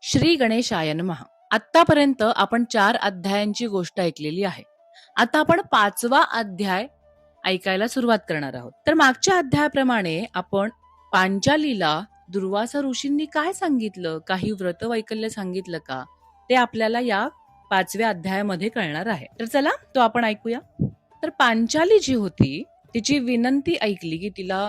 श्री गणेशाय नमः. आतापर्यंत आपण 4 अध्यायांची गोष्ट ऐकलेली आहे. आता आपण 5वा अध्याय ऐकायला सुरुवात करणार आहोत. तर मागच्या अध्यायाप्रमाणे आपण पांचालीला दुर्वासा ऋषींनी काय सांगितलं, काही व्रतवैकल्य सांगितलं का, ते आपल्याला या 5व्या अध्यायामध्ये कळणार आहे. तर चला तो आपण ऐकूया. तर पांचाली जी होती तिची विनंती ऐकली की तिला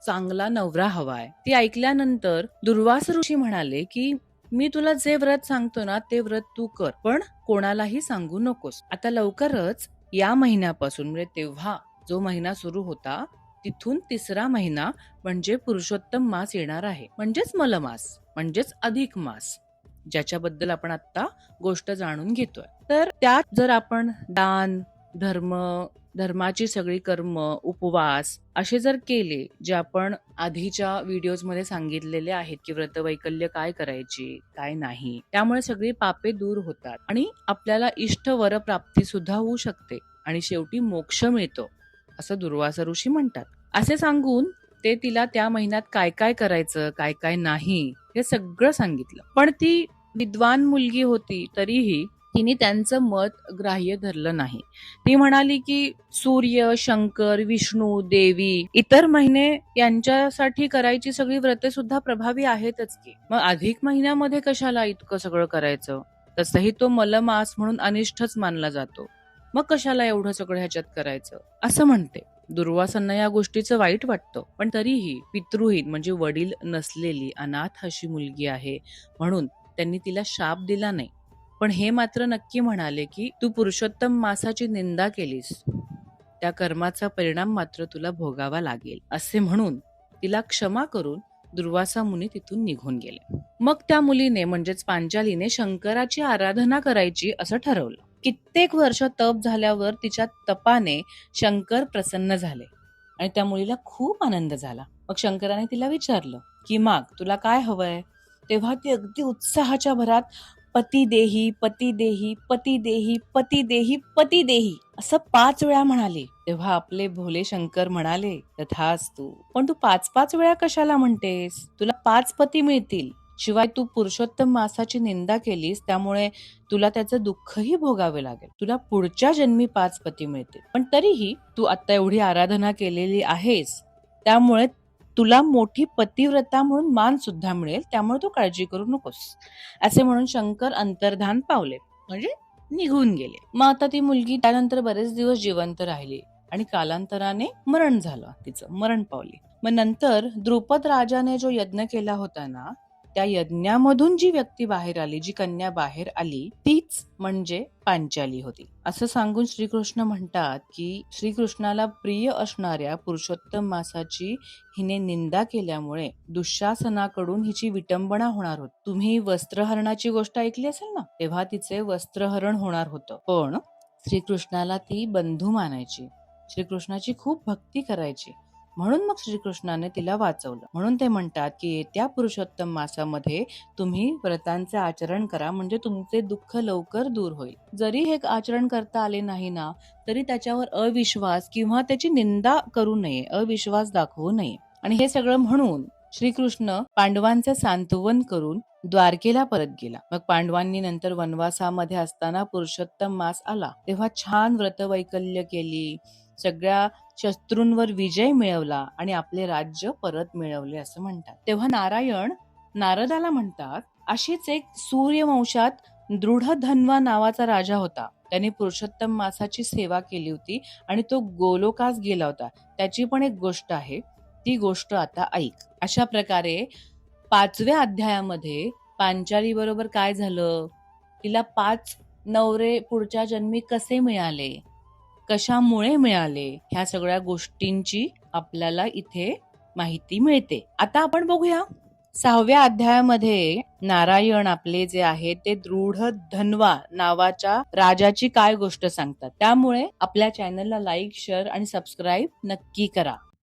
चांगला नवरा हवाय. ती ऐकल्यानंतर दुर्वासा ऋषी म्हणाले की मी तुला जे व्रत सांगतो ना ते व्रत तू कर, पण कोणालाही सांगू नकोस. आता लवकरच या महिन्यापासून म्हणजे तेव्हा जो महिना सुरू होता तिथून 3रा महिना म्हणजे पुरुषोत्तम मास येणार आहे, म्हणजेच मलमास, म्हणजेच अधिक मास, ज्याच्याबद्दल आपण आता गोष्ट जाणून घेतोय. तर त्यात जर आपण दान, धर्माची सगळी कर्म, उपवास असे जर केले, जे आपण आधीच्या व्हिडिओज मध्ये सांगितलेले आहेत की व्रतवैकल्य काय करायची, काय नाही, त्यामुळे सगळी पापे दूर होतात आणि आपल्याला इष्ट वर प्राप्ती सुद्धा होऊ शकते आणि शेवटी मोक्ष मिळतो, असं दुर्वासा ऋषी म्हणतात. असे सांगून ते तिला त्या महिन्यात काय काय करायचं, काय काय नाही, हे सगळं सांगितलं. पण ती विद्वान मुलगी होती तरीही तिने त्यांचं मत ग्राह्य धरलं नाही. ती म्हणाली की सूर्य, शंकर, विष्णू, देवी, इतर महिने यांच्यासाठी करायची सगळी व्रते सुद्धा प्रभावी आहेतच की, मग अधिक महिन्यामध्ये कशाला इतकं सगळं करायचं? तसंही तो मलमास म्हणून अनिष्टच मानला जातो, मग कशाला एवढं सगळं ह्याच्यात करायचं, असं म्हणते. दुर्वासांना या गोष्टीचं वाईट वाटतं, पण तरीही पितृहीन म्हणजे वडील नसलेली अनाथ अशी मुलगी आहे म्हणून त्यांनी तिला शाप दिला नाही. पण हे मात्र नक्की म्हणाले की तू पुरुषोत्तम मासाची निंदा केलीस, त्या कर्माचा परिणाम मात्र तुला भोगावा लागेल, असे म्हणून तिला क्षमा करून दुर्वासा मुनी तिथून निघून गेले. मग त्या मुलीने म्हणजेच पांचालीने शंकराची आराधना करायची असं ठरवलं. कित्येक वर्ष तप झाल्यावर तिच्या तपाने शंकर प्रसन्न झाले आणि त्या मुलीला खूप आनंद झाला. मग शंकराने तिला विचारलं की माग, तुला काय हवंय? तेव्हा ती अगदी उत्साहाच्या भरात पती देही, पती देही, पती देही, पती देही, पती देही असं 5 वेळा म्हणाली. तेव्हा आपले भोले शंकर म्हणाले, तथास्तु, पण तू 5-5 वेळा कशाला म्हणतेस? तुला 5 पती मिळतील. शिवाय तू पुरुषोत्तम मासाची निंदा केलीस, त्यामुळे तुला त्याचं दुःखही भोगावे लागेल. तुला पुढच्या जन्मी 5 पती मिळतील. पण तरीही तू आता एवढी आराधना केलेली आहेस, त्यामुळे तुला मोठी पतिव्रता म्हणून मान सुद्धा मिळेल, त्यामुळे तू काळजी करू नकोस, असे म्हणून शंकर अंतर्धान पावले, म्हणजे निघून गेले. मग आता ती मुलगी त्यानंतर बरेच दिवस जिवंत राहिली आणि कालांतराने मरण झालं, तिचं मरण पावली. मग नंतर द्रुपद राजाने जो यज्ञ केला होता ना, त्या यज्ञामधून जी व्यक्ती बाहेर आली, जी कन्या बाहेर आली, तीच म्हणजे पांचाली होती. असं सांगून श्रीकृष्ण म्हणतात की श्रीकृष्णाला प्रिय असणाऱ्या पुरुषोत्तम मासाची हिने निंदा केल्यामुळे दुःशासनाकडून हिची विटंबना होणार होती. तुम्ही वस्त्रहरणाची गोष्ट ऐकली असेल ना, तेव्हा तिचे वस्त्रहरण होणार होतं. पण श्रीकृष्णाला ती बंधू मानायची, श्रीकृष्णाची खूप भक्ती करायची, म्हणून मग श्रीकृष्णाने तिला वाचवलं. म्हणून ते म्हणतात की येत्या पुरुषोत्तम मासामध्ये तुम्ही व्रतांचे आचरण करा, म्हणजे तुमचे दुःख लवकर दूर होईल. जरी हे आचरण करता आले नाही ना, तरी त्याच्यावर अविश्वास किंवा त्याची निंदा करू नये, अविश्वास दाखवू नये. आणि हे सगळं म्हणून श्रीकृष्ण पांडवांचे सांत्वन करून द्वारकेला परत गेला. मग पांडवांनी नंतर वनवासामध्ये असताना पुरुषोत्तम मास आला, तेव्हा छान व्रतवैकल्य केली, सगळ्या शत्रूंवर विजय मिळवला आणि आपले राज्य परत मिळवले असं म्हणतात. तेव्हा नारायण नारदाला म्हणतात, अशीच एक सूर्यवंशात दृढधन्वा नावाचा राजा होता. त्याने पुरुषोत्तम मासाची सेवा केली होती आणि तो गोलोकास गेला होता. त्याची पण एक गोष्ट आहे, ती गोष्ट आता ऐक. अशा प्रकारे 5व्या अध्यायामध्ये पांचाली बरोबर काय झालं, तिला 5 नवरे पुढच्या जन्मी कसे मिळाले, कशामुळे मिळाले, ह्या सगळ्या गोष्टींची आपल्याला इथे माहिती मिळते. आता आपण बघूया 6व्या अध्यायामध्ये नारायण आपले जे आहे ते दृढधन्वा नावाच्या राजाची काय गोष्ट सांगतात. त्यामुळे आपल्या चॅनलला लाईक, शेअर आणि सबस्क्राईब नक्की करा.